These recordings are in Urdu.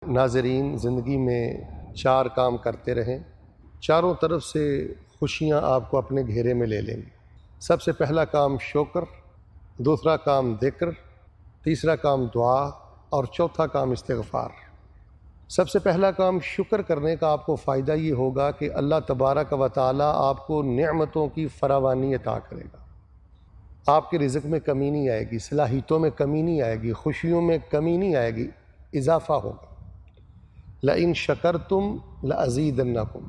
ناظرین، زندگی میں 4 کام کرتے رہیں، چاروں طرف سے خوشیاں آپ کو اپنے گھیرے میں لے لیں گی۔ سب سے پہلا کام شکر، دوسرا کام ذکر، تیسرا کام دعا اور چوتھا کام استغفار۔ سب سے پہلا کام شکر کرنے کا آپ کو فائدہ یہ ہوگا کہ اللہ تبارک و تعالیٰ آپ کو نعمتوں کی فراوانی عطا کرے گا۔ آپ کے رزق میں کمی نہیں آئے گی، صلاحیتوں میں کمی نہیں آئے گی، خوشیوں میں کمی نہیں آئے گی، اضافہ ہوگا۔ لَإِن شَكَرْتُمْ لَأَزِيدَنَّكُمْ،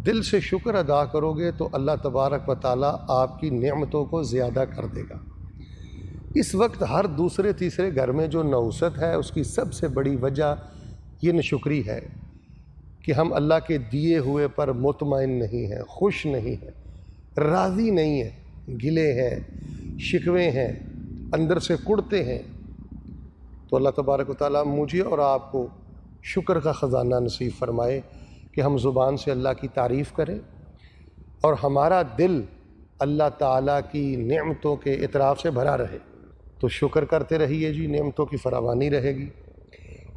دل سے شکر ادا کرو گے تو اللہ تبارک و تعالیٰ آپ کی نعمتوں کو زیادہ کر دے گا۔ اس وقت ہر دوسرے تیسرے گھر میں جو نوسط ہے، اس کی سب سے بڑی وجہ یہ ناشکری ہے کہ ہم اللہ کے دیے ہوئے پر مطمئن نہیں ہیں، خوش نہیں ہیں، راضی نہیں ہیں، گلے ہیں، شکوے ہیں، اندر سے کڑتے ہیں۔ تو اللہ تبارک و تعالیٰ مجھے اور آپ کو شکر کا خزانہ نصیب فرمائے کہ ہم زبان سے اللہ کی تعریف کریں اور ہمارا دل اللہ تعالیٰ کی نعمتوں کے اعتراف سے بھرا رہے۔ تو شکر کرتے رہیے جی، نعمتوں کی فراوانی رہے گی۔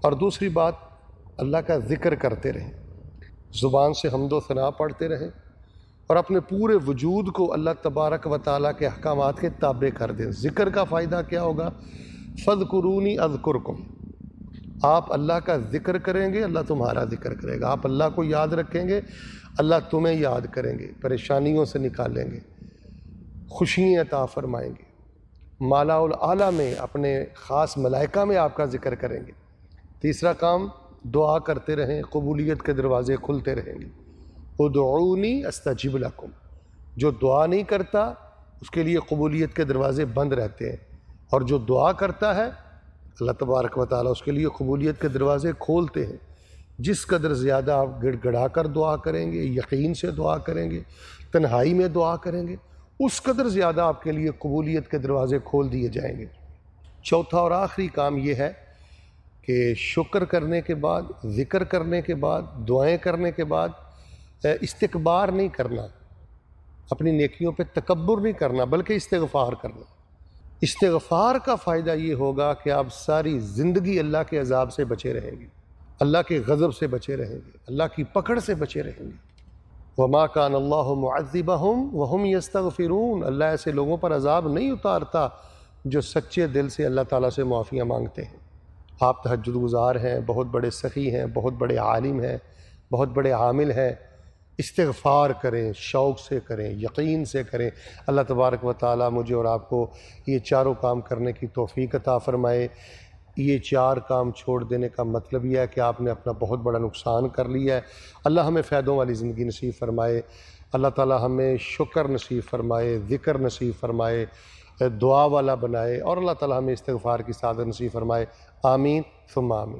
اور دوسری بات، اللہ کا ذکر کرتے رہیں، زبان سے حمد و ثنا پڑھتے رہیں اور اپنے پورے وجود کو اللہ تبارک و تعالیٰ کے احکامات کے تابع کر دیں۔ ذکر کا فائدہ کیا ہوگا؟ فَاذْكُرُونِي أَذْكُرْكُمْ، آپ اللہ کا ذکر کریں گے، اللہ تمہارا ذکر کرے گا۔ آپ اللہ کو یاد رکھیں گے، اللہ تمہیں یاد کریں گے، پریشانیوں سے نکالیں گے، خوشیاں عطا فرمائیں گے، مالا الاعلیٰ میں اپنے خاص ملائکہ میں آپ کا ذکر کریں گے۔ تیسرا کام، دعا کرتے رہیں، قبولیت کے دروازے کھلتے رہیں گے۔ ادعونی استجب لکم، جو دعا نہیں کرتا اس کے لیے قبولیت کے دروازے بند رہتے ہیں، اور جو دعا کرتا ہے اللہ تبارک و تعالیٰ اس کے لیے قبولیت کے دروازے کھولتے ہیں۔ جس قدر زیادہ آپ گڑ گڑا کر دعا کریں گے، یقین سے دعا کریں گے، تنہائی میں دعا کریں گے، اس قدر زیادہ آپ کے لیے قبولیت کے دروازے کھول دیے جائیں گے۔ چوتھا اور آخری کام یہ ہے کہ شکر کرنے کے بعد، ذکر کرنے کے بعد، دعائیں کرنے کے بعد استکبار نہیں کرنا، اپنی نیکیوں پہ تکبر نہیں کرنا، بلکہ استغفار کرنا۔ استغفار کا فائدہ یہ ہوگا کہ آپ ساری زندگی اللہ کے عذاب سے بچے رہیں گے، اللہ کے غضب سے بچے رہیں گے، اللہ کی پکڑ سے بچے رہیں گے۔ وَمَا كَانَ اللَّهُ مُعَذِّبَهُمْ وَهُمْ يَسْتَغْفِرُونَ، اللہ ایسے لوگوں پر عذاب نہیں اتارتا جو سچے دل سے اللہ تعالیٰ سے معافیاں مانگتے ہیں۔ آپ تہجد گزار ہیں، بہت بڑے سخی ہیں، بہت بڑے عالم ہیں، بہت بڑے عامل ہیں، استغفار کریں، شوق سے کریں، یقین سے کریں۔ اللہ تبارک و تعالیٰ مجھے اور آپ کو یہ چاروں کام کرنے کی توفیق عطا فرمائے۔ یہ 4 کام چھوڑ دینے کا مطلب یہ ہے کہ آپ نے اپنا بہت بڑا نقصان کر لیا ہے۔ اللہ ہمیں فائدوں والی زندگی نصیب فرمائے، اللہ تعالیٰ ہمیں شکر نصیب فرمائے، ذکر نصیب فرمائے، دعا والا بنائے، اور اللہ تعالیٰ ہمیں استغفار کی سعادت نصیب فرمائے۔ آمین ثم آمین۔